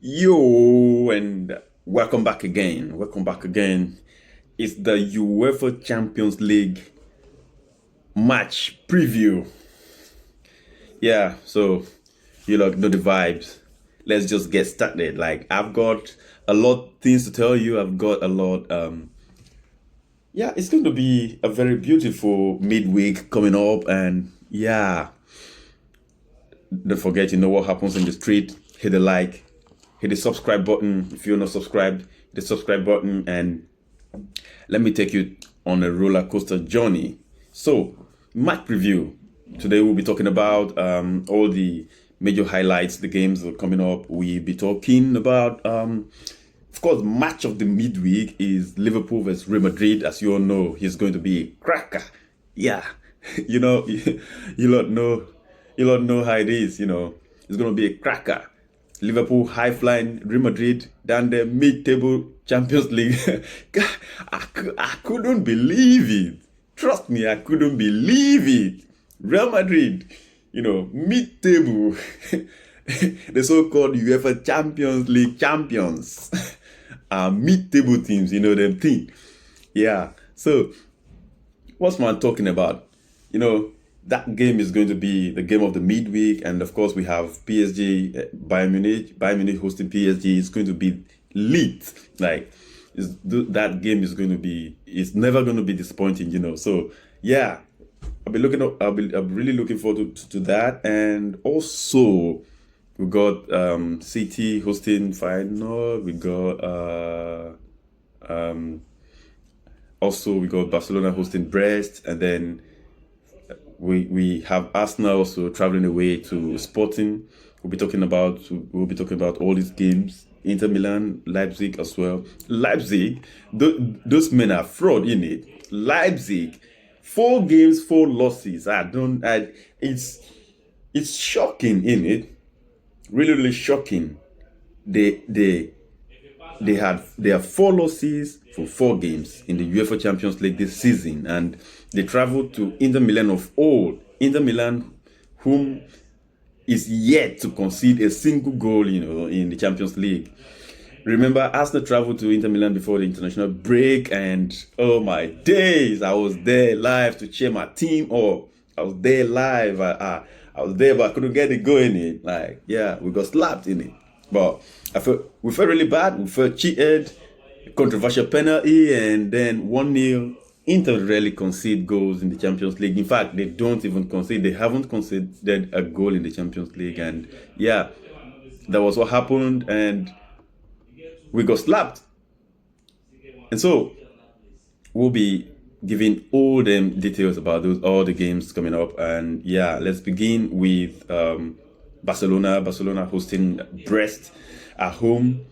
Yo, and welcome back again. Welcome back again. It's the UEFA Champions League match preview. Yeah, so you know the vibes. Let's just get started. Like I've got a lot of things to tell you. I've got a lot. Yeah, it's going to be a very beautiful midweek coming up, and yeah, don't forget, you know what happens in the street. Hit the like, hit the subscribe button. If you're not subscribed, hit the subscribe button, and let me take you on a roller coaster journey. So, match preview. Today we'll be talking about all the major highlights, the games that are coming up. We'll be talking about, of course, match of the midweek is Liverpool versus Real Madrid. As you all know, he's going to be a cracker. Yeah, you know, you don't know, you don't know how it is. You know, it's going to be a cracker. Liverpool high flying, Real Madrid down there mid table Champions League. God, I couldn't believe it. Trust me, I couldn't believe it. Real Madrid, you know, mid table, the so called UEFA Champions League champions, mid table teams, you know, them thing. Yeah. So, what's man talking about? You know, that game is going to be the game of the midweek, and of course we have PSG, Bayern Munich hosting PSG. It's going to be lit. Like, that game is going to be. It's never going to be disappointing, you know. So yeah, I'll be really looking forward to that, and also we got City hosting final. We got also we got Barcelona hosting Brest, and then we have Arsenal also traveling away to Sporting. We'll be talking about all these games. Inter Milan, Leipzig as well. Leipzig, those men are fraud in it. Leipzig, 4 games, 4 losses. It's shocking in it. Really, really shocking. They they have 4 losses for 4 games in the UEFA Champions League this season, and they traveled to Inter Milan of old. Inter Milan, whom is yet to concede a single goal, you know, in the Champions League. Remember, Arsenal traveled to Inter Milan before the international break, and oh my days, I was there live to cheer my team up. I was there live. I was there, but I couldn't get the goal in it. Like, yeah, we got slapped in it. But we felt really bad. We felt cheated, controversial penalty, and then 1-0. Inter rarely concede goals in the Champions League. In fact, they don't even concede. They haven't conceded a goal in the Champions League. And yeah, that was what happened. And we got slapped. And so we'll be giving all them details about all the games coming up. And yeah, let's begin with Barcelona. Barcelona hosting Brest at home.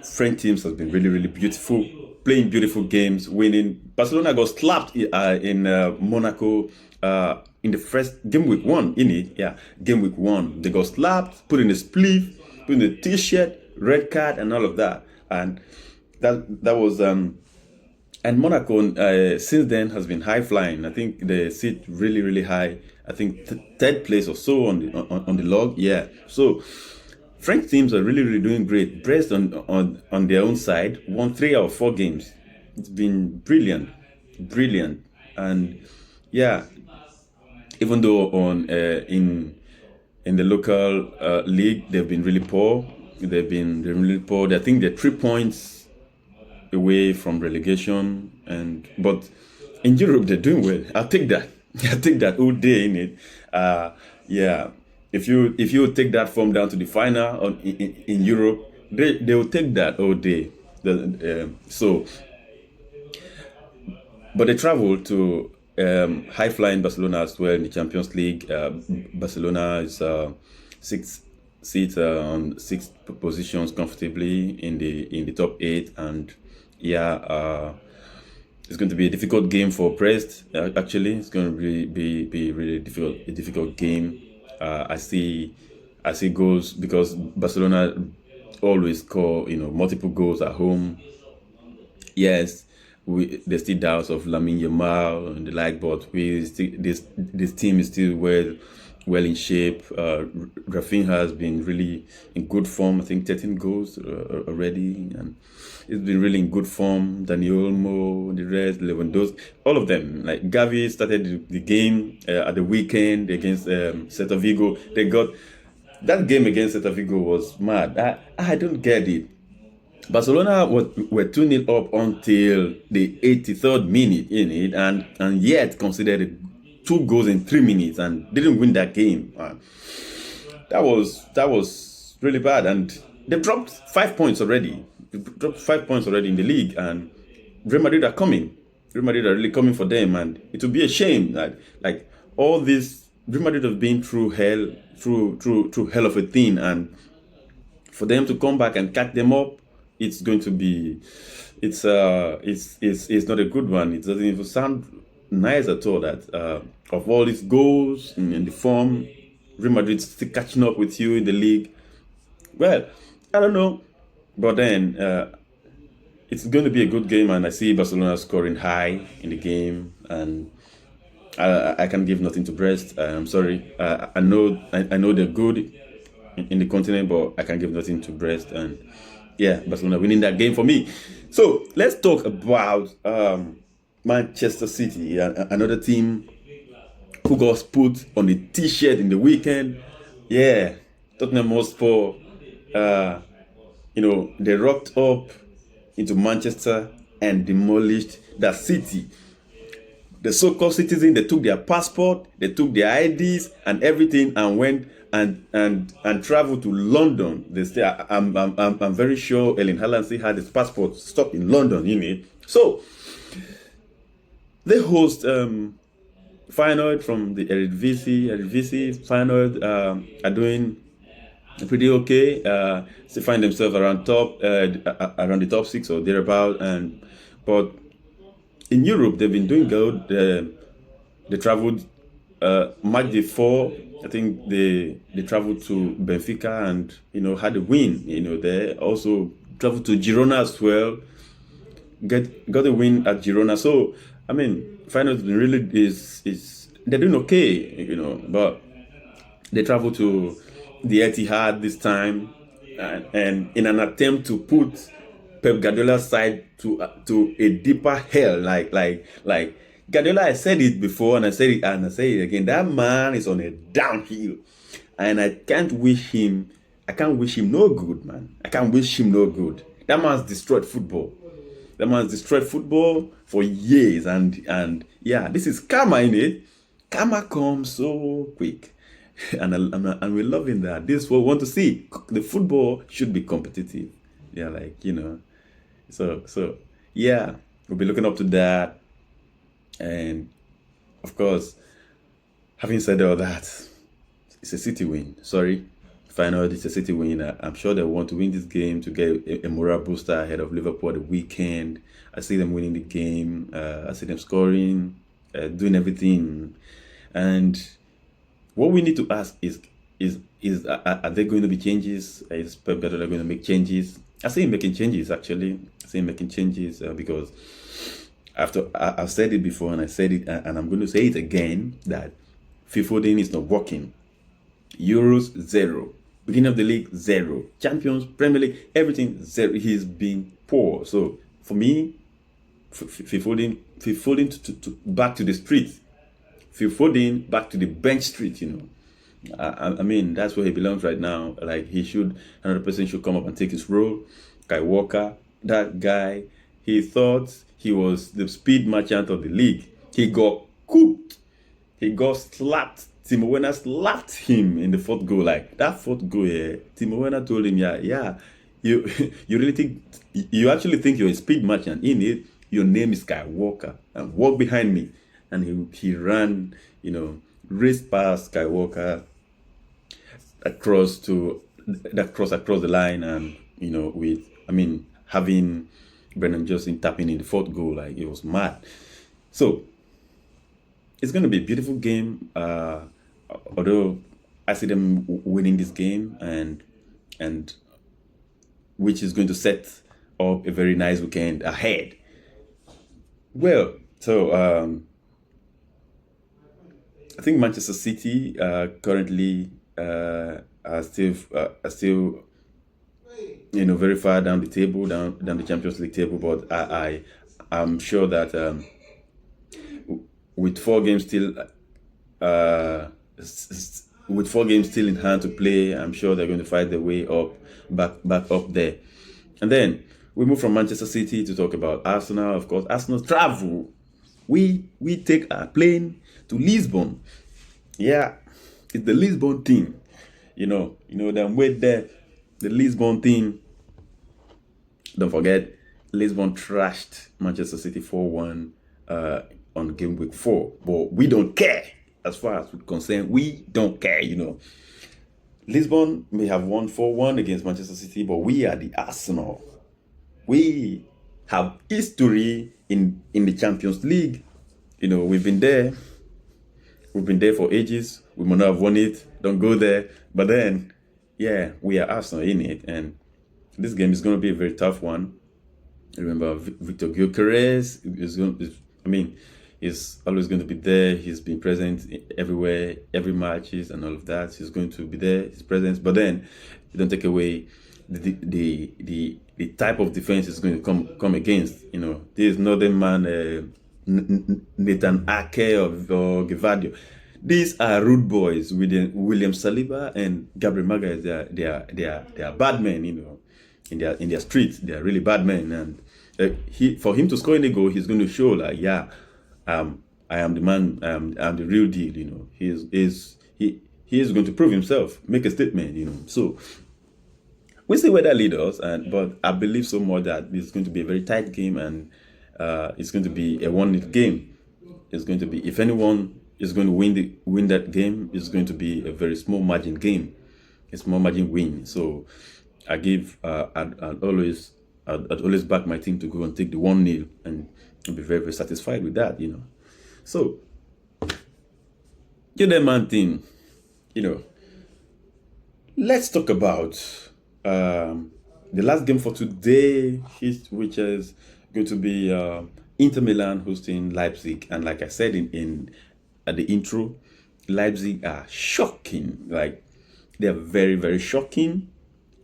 French teams has been really, really beautiful, playing beautiful games, winning. Barcelona got slapped in Monaco in the first game week 1, in it. Yeah, game week 1. They got slapped, put in a spliff, put in a t-shirt, red card, and all of that. And that was and Monaco since then has been high flying. I think they sit really, really high. I think third place or so on the log. Yeah. So French teams are really, really doing great. Brest on their own side won 3 out of 4 games. It's been brilliant, brilliant, and yeah. Even though in the local league they've been really poor. They're really poor. I think they're 3 points away from relegation, but in Europe they're doing well. I'll take that. I'll take that all day in it. Yeah. If you take that form down to the final in Europe, they will take that all day. But they travel to high flying Barcelona as well in the Champions League. Barcelona is 6th seat on 6 positions comfortably in the top 8, and yeah, it's going to be a difficult game for Brest. Actually, it's going to be really difficult game. I see goals because Barcelona always score, you know, multiple goals at home. Yes, there's still doubts of Lamine Yamal and the like, but this team is still well in shape. Rafinha has been really in good form. I think 13 goals already, and he's been really in good form. Dani Olmo, the rest, Lewandowski, all of them. Like Gavi started the game at the weekend against Celta Vigo. They got that game against Celta Vigo was mad. I don't get it. Barcelona were 2-0 up until the 83rd minute in it, and yet considered 2 goals in 3 minutes and didn't win that game. That was really bad, and they dropped 5 points already. They dropped 5 points already in the league, and Real Madrid are coming. Real Madrid are really coming for them, and it would be a shame that like all this Real Madrid have been through hell, through hell of a thing, and for them to come back and catch them up, it's going to be, it's not a good one. It doesn't even sound nice at all. That of all these goals in the form, Real Madrid still catching up with you in the league. Well, I don't know, but then it's going to be a good game, and I see Barcelona scoring high in the game, and I can give nothing to Brest. I'm sorry. I know they're good in the continent, but I can give nothing to Brest, and yeah, Barcelona winning that game for me. So let's talk about Manchester City, another team who got put on the T-shirt in the weekend. Yeah, Tottenham Hotspur. They rocked up into Manchester and demolished that city. The so-called citizens, they took their passport, they took their IDs and everything, and went and traveled to London. They say, I'm very sure Erling Haaland still had his passport stuck in London, So they host Feyenoord from the Eredivisie. Eredivisie Feyenoord are doing pretty okay. They find themselves around around the top 6 or thereabout, but in Europe they've been doing good. They traveled match day 4. I think they traveled to Benfica and had a win. They also traveled to Girona as well. Got a win at Girona. So I mean, Feyenoord really is they're doing okay. But they traveled to the Etihad this time, and in an attempt to put Pep Guardiola's side to a deeper hell, like Guardiola. I said it before, and I said it again. That man is on a downhill, and I can't wish him no good, man. I can't wish him no good. That man's destroyed football. That man's destroyed football for years, and yeah, this is karma, in it. Karma comes so quick. And we're loving that. This is what we want to see. The football should be competitive. Yeah, So yeah, we'll be looking up to that. And of course, having said all that, it's a City win. Sorry, Feyenoord, it's a City win. I'm sure they want to win this game to get a morale booster ahead of Liverpool the weekend. I see them winning the game. I see them scoring, doing everything. And what we need to ask is are there going to be changes? Is Pep Guardiola going to make changes? I see him making changes, actually. I see him making changes because I've said it before, and I said it, and I'm going to say it again, that Phil Foden is not working. Euros, 0. Beginning of the league, 0. Champions, Premier League, everything, 0. He's been poor. So for me, Phil Foden to back to the streets. Phil Foden back to the bench street, I mean, that's where he belongs right now. Like, another person should come up and take his role. Kai Walker, that guy, he thought he was the speed merchant of the league. He got cooked. He got slapped. Timo Werner slapped him in the 4th goal. Like, that 4th goal, Timo Werner told him, you really think, you actually think you're a speed merchant. In it, your name is Kai Walker, and walk behind me. And he ran, raced past Kai Walker across the line, and having Brennan Johnson tapping in the 4th goal, like, it was mad. So it's going to be a beautiful game. Although I see them winning this game, and which is going to set up a very nice weekend ahead. Well, so I think Manchester City currently are still very far down the table, down the Champions League table. But I'm sure that with 4 games still with 4 games still in hand to play, I'm sure they're going to fight their way up, back up there. And then we move from Manchester City to talk about Arsenal. Of course, Arsenal travel. We take our plane to Lisbon. Yeah, it's the Lisbon team. Them with the Lisbon team. Don't forget, Lisbon trashed Manchester City 4-1 on game week 4. But we don't care. As far as we're concerned, we don't care. Lisbon may have won 4-1 against Manchester City, but we are the Arsenal. We have history in the Champions League. We've been there. We've been there for ages. We might not have won it. Don't go there. But then, yeah, we are Arsenal in it. And this game is going to be a very tough one. Remember, Victor Gyökeres he's always going to be there. He's been present everywhere, every matches and all of that. He's going to be there, his presence. But then, you don't take away the type of defense is going to come against. This northern man, Nathan Ake or Gevadio. These are rude boys. William Saliba and Gabriel Magalhaes. They are bad men. In their streets, they are really bad men. And for him to score any goal, he's going to show like, yeah, I am the man. I'm the real deal. He is going to prove himself, make a statement. So we'll see where that leads us. But I believe so much that it's going to be a very tight game, and it's going to be a 1-0 game. It's going to be, if anyone is going to win that game, it's going to be a very small margin game, a small margin win. So I'd always back my team to go and take the 1-0 and be very, very satisfied with that. So you the man thing, let's talk about the last game for today, which is going to be Inter Milan hosting Leipzig. And like I said at the intro, Leipzig are shocking. Like, they're very, very shocking.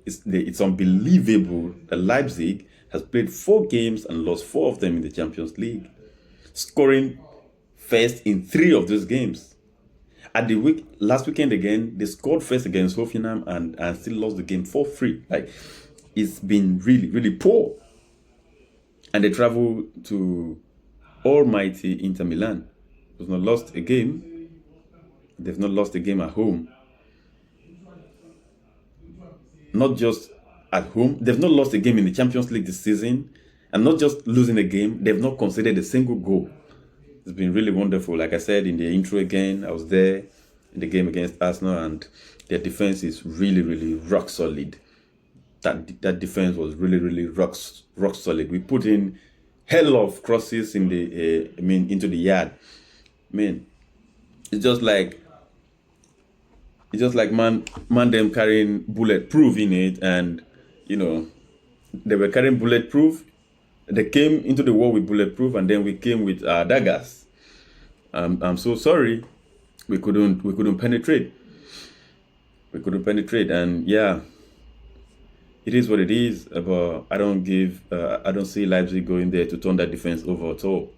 It's unbelievable that Leipzig has played 4 games and lost 4 of them in the Champions League, scoring first in 3 of those games. Last weekend again, they scored first against Hoffenheim and still lost the game 4-3. Like, it's been really, really poor. And they travel to almighty Inter Milan, who's not lost a game. They've not lost a game at home. Not just at home, they've not lost a game in the Champions League this season. And not just losing a game, they've not conceded a single goal. It's been really wonderful. Like I said in the intro again, I was there in the game against Arsenal, and their defense is really, really rock solid. That defense was really, really rock solid. We put in hell of crosses in into the yard. It's just like man them carrying bulletproof in it, and they were carrying bulletproof. They came into the war with bulletproof, and then we came with daggers. I'm so sorry, we couldn't penetrate. And yeah, it is what it is. But I don't see Leipzig going there to turn that defense over at all.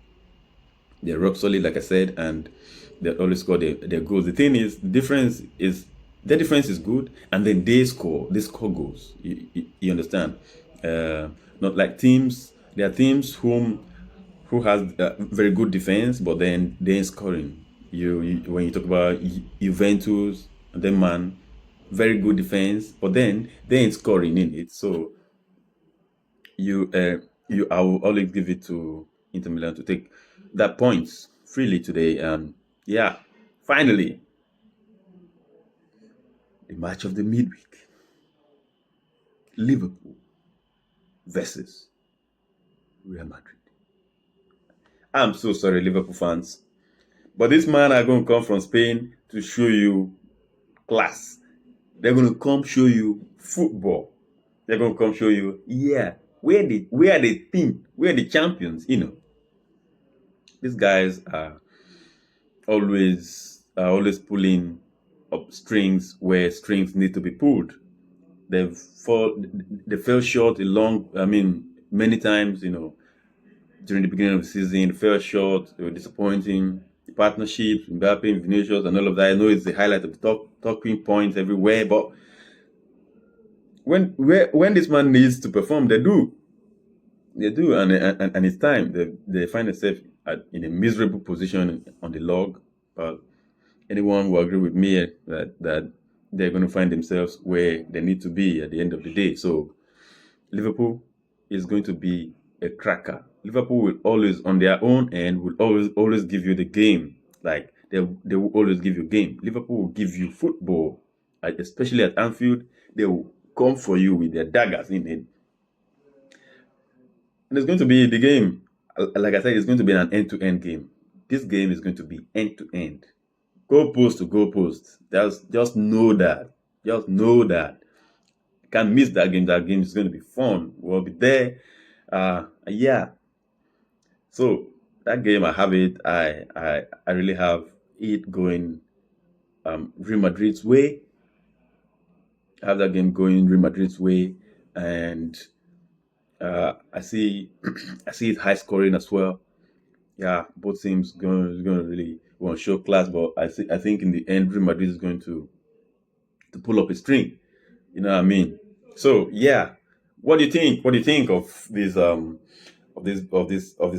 They're rock solid, like I said, and they always score their goals. The thing is, their defense is good, and then they score goals. You understand? Not like teams. There are teams who has very good defense, but then they ain't scoring. When you talk about Juventus, then man, very good defense, but then they ain't scoring in it. So I will always give it to Inter Milan to take that points freely today. And yeah, finally, the match of the midweek: Liverpool versus Real Madrid. I'm so sorry, Liverpool fans, but this man are going to come from Spain to show you class. They're going to come show you football. They're going to come show you, yeah, we are the team, we are the champions. These guys are always are always pulling up strings where strings need to be pulled. They've fall, they fell short many times, during the beginning of the season, fell short, they were disappointing. The partnerships, Mbappe, Vinicius, and all of that. I know it's the highlight of the talking points everywhere, but when this man needs to perform, they do, and it's time. They find themselves in a miserable position on the log. But anyone will agree with me that they're going to find themselves where they need to be at the end of the day. So Liverpool is going to be a cracker. Liverpool will always, on their own end, will always give you the game. Like they will always give you game. Liverpool will give you football, especially at Anfield. They will come for you with their daggers in it. And it's going to be the game. Like I said, it's going to be an end-to-end game. This game is going to be end-to-end, goal post to goal post. Just know that. Just know that. Can't miss that game. That game is going to be fun. We'll be there. Yeah. So that game, I have it. I really have it going. Real Madrid's way. I have that game going Real Madrid's way, and I see, I see it high scoring as well. Yeah, both teams going to really want to show class, but I think in the end, Real Madrid is going to pull up a string. You know what I mean? So yeah, what do you think? What do you think of this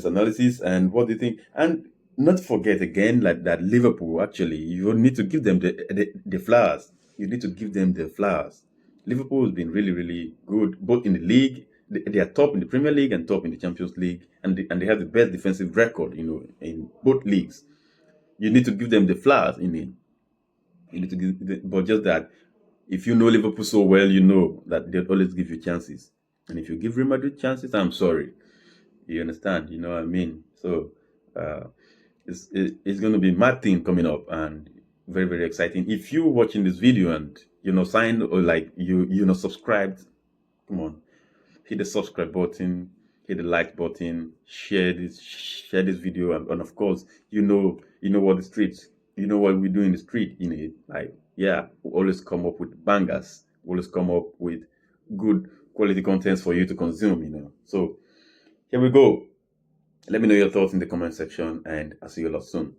analysis? And what do you think? And not forget again, like that Liverpool, actually, you need to give them the flowers. You need to give them the flowers. Liverpool has been really, really good, both in the league. They are top in the Premier League and top in the Champions League, and they have the best defensive record, in both leagues. You need to give them the flowers in it. You need to but just that, if you know Liverpool so well, you know that they'll always give you chances. And if you give Real Madrid chances, I'm sorry. You understand? You know what I mean? So uh, it's going to be mad thing coming up, and very, very exciting. If you're watching this video and signed, or like subscribed, come on, hit the subscribe button, hit the like button, share this video, and of course, what the streets, what we do in the street, like, yeah, we always come up with bangers, we always come up with good quality contents for you to consume. So here we go. Let me know your thoughts in the comment section, and I'll see you a lot soon.